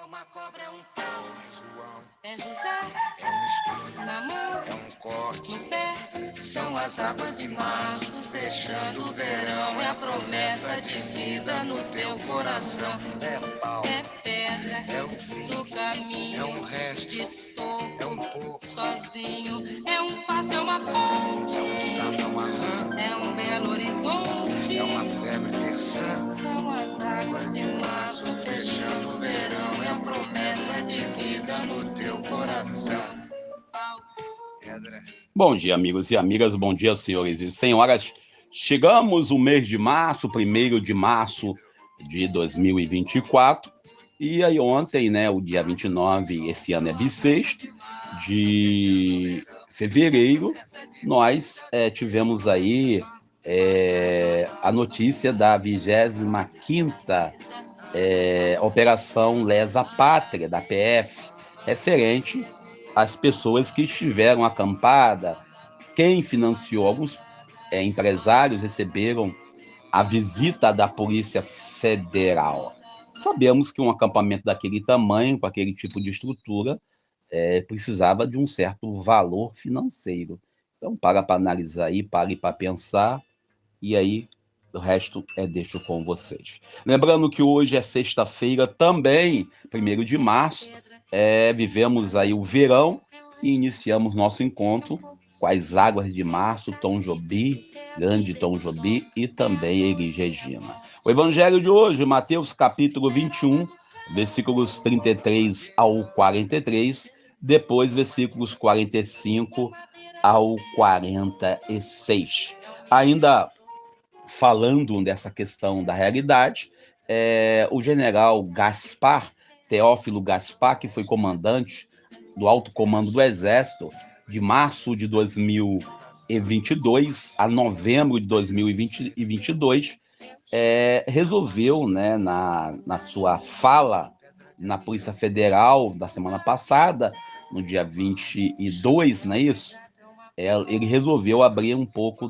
uma cobra, é um pau, É João, é José, é um espinho, na mão, é um corte. no pé. São as águas de março, fechando o verão. É a promessa de vida no teu coração. É pau, É pedra é o fim, do caminho, é um resto, de topo, é um pouco, sozinho. É um passo, é uma é ponte, um samba, é uma rã, é um belo horizonte. é uma febre terçã. São as águas de março, fechando o verão. É a promessa de vida no teu coração. Pedra, Bom dia, amigos e amigas, bom dia, senhores e senhoras. Chegamos o mês de março, 1º de março de 2024, e aí ontem, né, o dia 29, esse ano é bissexto, de fevereiro, nós tivemos aí a notícia da 25ª Operação Lesa Pátria, da PF, referente às pessoas que estiveram acampadas. Quem financiou, alguns empresários receberam a visita da Polícia Federal. Sabemos que um acampamento daquele tamanho, com aquele tipo de estrutura, precisava de um certo valor financeiro. Então, para analisar aí, para pensar, e aí o resto deixo com vocês. Lembrando que hoje é sexta-feira também, 1º de março, vivemos aí o verão e iniciamos nosso encontro com as águas de março, Tom Jobim, grande Tom Jobim e também Elis Regina. O evangelho de hoje, Mateus capítulo 21, versículos 33 ao 43, depois versículos 45 ao 46. Ainda falando dessa questão da realidade, o general Gaspar, Teófilo Gaspar, que foi comandante do alto comando do Exército de março de 2022 a novembro de 2022, resolveu, né, na sua fala na Polícia Federal da semana passada, no dia 22, não é isso? Ele resolveu abrir um pouco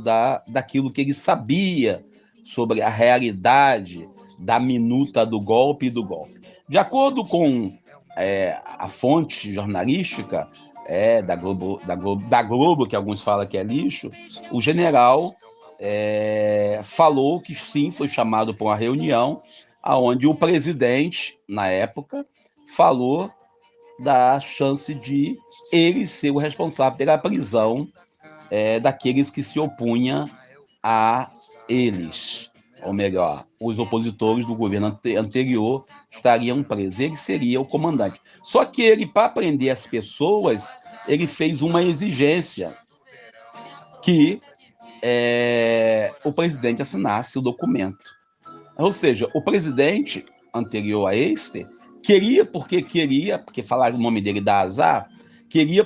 daquilo que ele sabia sobre a realidade da minuta do golpe e do golpe. De acordo com a fonte jornalística da Globo, que alguns falam que é lixo, o general falou que sim, foi chamado para uma reunião onde o presidente, na época, falou da chance de ele ser o responsável pela prisão daqueles que se opunham a eles. Ou melhor, os opositores do governo anterior estariam presos. Ele seria o comandante. Só que ele, para prender as pessoas, ele fez uma exigência que o presidente assinasse o documento. Ou seja, o presidente anterior a este porque falar o nome dele dá azar,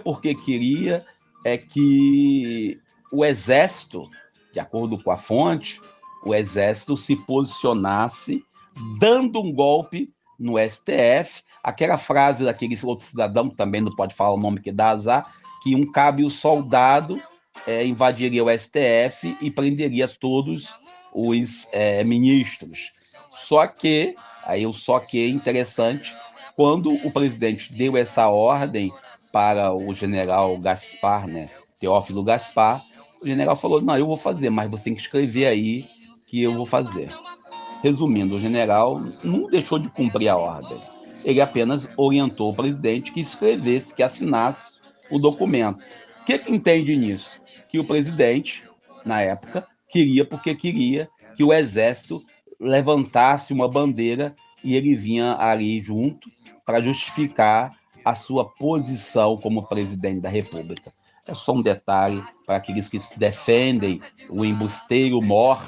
porque queria que o exército, de acordo com a fonte, o exército se posicionasse dando um golpe no STF, aquela frase daquele outro cidadão, que também não pode falar o nome que dá azar, que um cábio soldado invadiria o STF e prenderia todos os ministros. Só que é interessante, quando o presidente deu essa ordem para o general Gaspar, né, Teófilo Gaspar, o general falou, não, eu vou fazer, mas você tem que escrever aí que eu vou fazer. Resumindo, o general não deixou de cumprir a ordem. Ele apenas orientou o presidente que escrevesse, que assinasse o documento. O que entende nisso? Que o presidente, na época, queria que o exército levantasse uma bandeira e ele vinha ali junto para justificar a sua posição como presidente da República. É só um detalhe para aqueles que defendem o embusteiro mor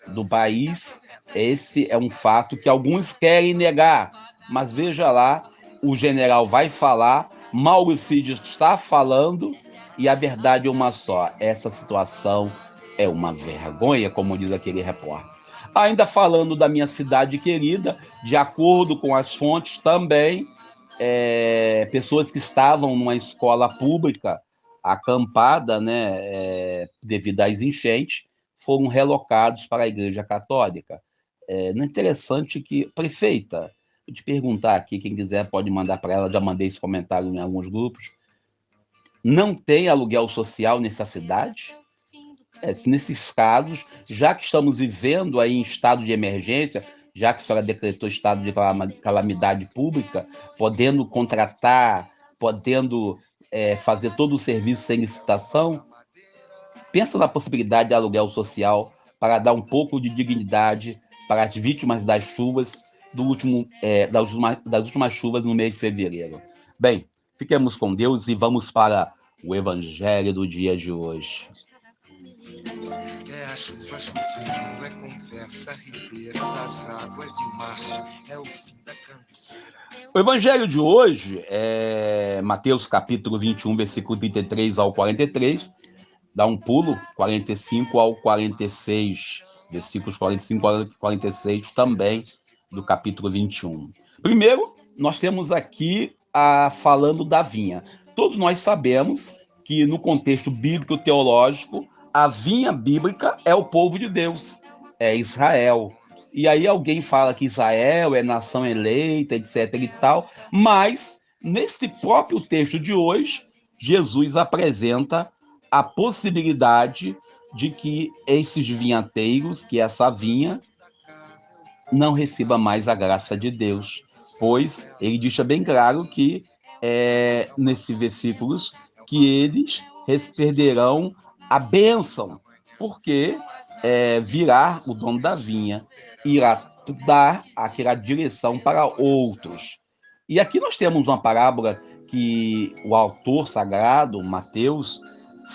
do país. Esse é um fato que alguns querem negar, mas veja lá, o general vai falar, Mauro Cid está falando, e a verdade é uma só. Essa situação é uma vergonha, como diz aquele repórter. Ainda falando da minha cidade querida, de acordo com as fontes também, pessoas que estavam numa escola pública acampada, né, devido às enchentes, foram relocados para a Igreja Católica. Não é interessante que, prefeita, Vou te perguntar aqui, quem quiser pode mandar para ela, já mandei esse comentário em alguns grupos. Não tem aluguel social nessa cidade? Nesses casos, já que estamos vivendo aí em estado de emergência, já que a senhora decretou estado de calamidade pública, podendo contratar, podendo fazer todo o serviço sem licitação, pensa na possibilidade de aluguel social para dar um pouco de dignidade para as vítimas das chuvas das últimas chuvas no mês de fevereiro. Bem, fiquemos com Deus e vamos para o Evangelho do dia de hoje. É a chuva chovendo, é conversa ribeira das águas de março, é o fim da canseira. O Evangelho de hoje é Mateus capítulo 21, versículo 33 ao 43. Dá um pulo, 45 ao 46, versículos 45 ao 46 também do capítulo 21. Primeiro, nós temos aqui falando da vinha. Todos nós sabemos que no contexto bíblico-teológico, a vinha bíblica é o povo de Deus, é Israel. E aí alguém fala que Israel é nação eleita, etc e tal, mas nesse próprio texto de hoje, Jesus apresenta a possibilidade de que esses vinhateiros, que essa vinha, não receba mais a graça de Deus, pois ele deixa bem claro que, nesses versículos, que eles perderão a bênção, porque virá o dono da vinha, irá dar aquela direção para outros. E aqui nós temos uma parábola que o autor sagrado, Mateus,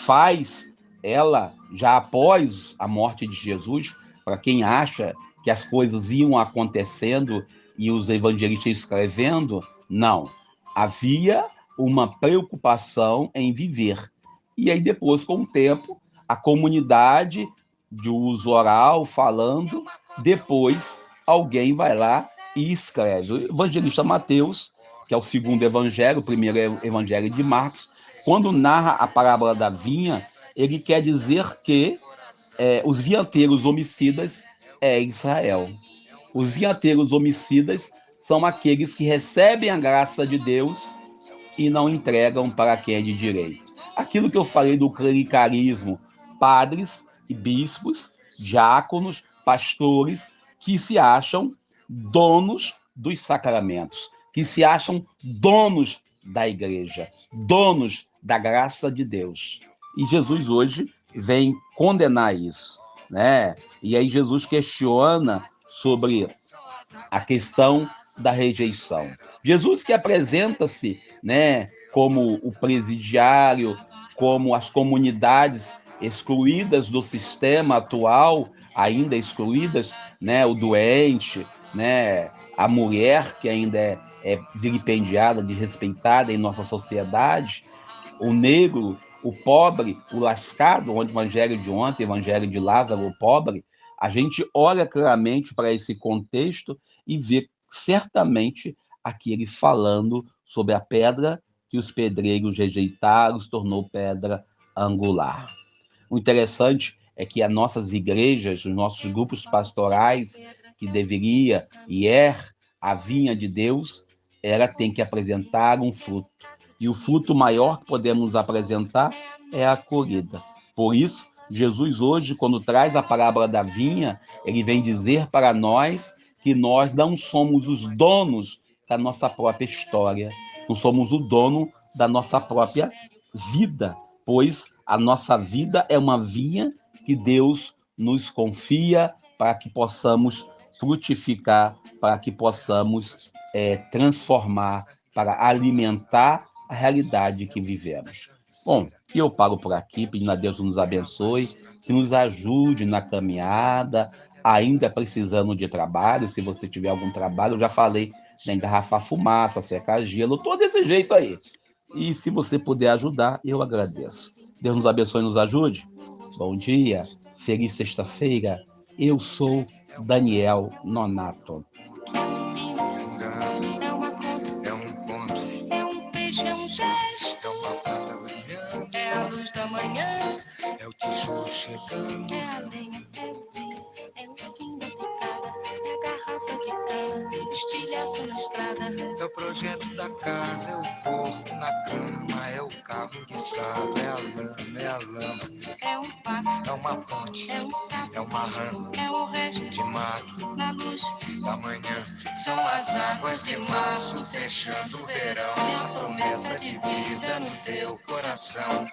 faz ela já após a morte de Jesus, para quem acha que as coisas iam acontecendo e os evangelistas escrevendo, não. Havia uma preocupação em viver. E aí depois, com o tempo, a comunidade de uso oral falando, depois alguém vai lá e escreve. O evangelista Mateus, que é o segundo evangelho, o primeiro é o evangelho de Marcos, quando narra a parábola da vinha, ele quer dizer que os vinhateiros homicidas é Israel. Os vinhateiros homicidas são aqueles que recebem a graça de Deus e não entregam para quem é de direito. Aquilo que eu falei do clericarismo, padres e bispos, diáconos, pastores, que se acham donos dos sacramentos, que se acham donos da igreja, donos da graça de Deus. E Jesus hoje vem condenar isso, né? E aí Jesus questiona sobre a questão da rejeição. Jesus que apresenta-se, né, como o presidiário, como as comunidades excluídas do sistema atual, ainda excluídas, né, o doente, né, a mulher que ainda é vilipendiada, desrespeitada em nossa sociedade, o negro, o pobre, o lascado, onde o evangelho de ontem, o evangelho de Lázaro, o pobre, a gente olha claramente para esse contexto e vê certamente aqui ele falando sobre a pedra que os pedreiros rejeitaram, se tornou pedra angular. O interessante é que as nossas igrejas, os nossos grupos pastorais, que deveria e a vinha de Deus, ela tem que apresentar um fruto. E o fruto maior que podemos apresentar é a acolhida. Por isso, Jesus hoje, quando traz a parábola da vinha, ele vem dizer para nós que nós não somos os donos da nossa própria história, não somos o dono da nossa própria vida, pois a nossa vida é uma vinha que Deus nos confia para que possamos frutificar, para que possamos transformar, para alimentar a realidade que vivemos. Bom, eu paro por aqui, pedindo a Deus que nos abençoe, que nos ajude na caminhada, ainda precisando de trabalho. Se você tiver algum trabalho, eu já falei, né, engarrafar fumaça, secar gelo, todo desse jeito aí. E se você puder ajudar, eu agradeço. Deus nos abençoe e nos ajude. Bom dia, feliz sexta-feira. Eu sou Daniel Nonato. É um conto, É um peixe, é um gesto, é uma prata brilhando, é a luz da manhã, é o tijolo chegando. é a lenha, é o dia, é o fim da picada, é a garrafa de cana. estilhaço na estrada. É o projeto da casa, é o corpo na cama, é o carro enguiçado, é a lama, É um passo, é uma ponte, é um sapo, é uma rã é um resto de mato na luz. da manhã. São as águas de março fechando o verão. É a promessa de vida no teu coração.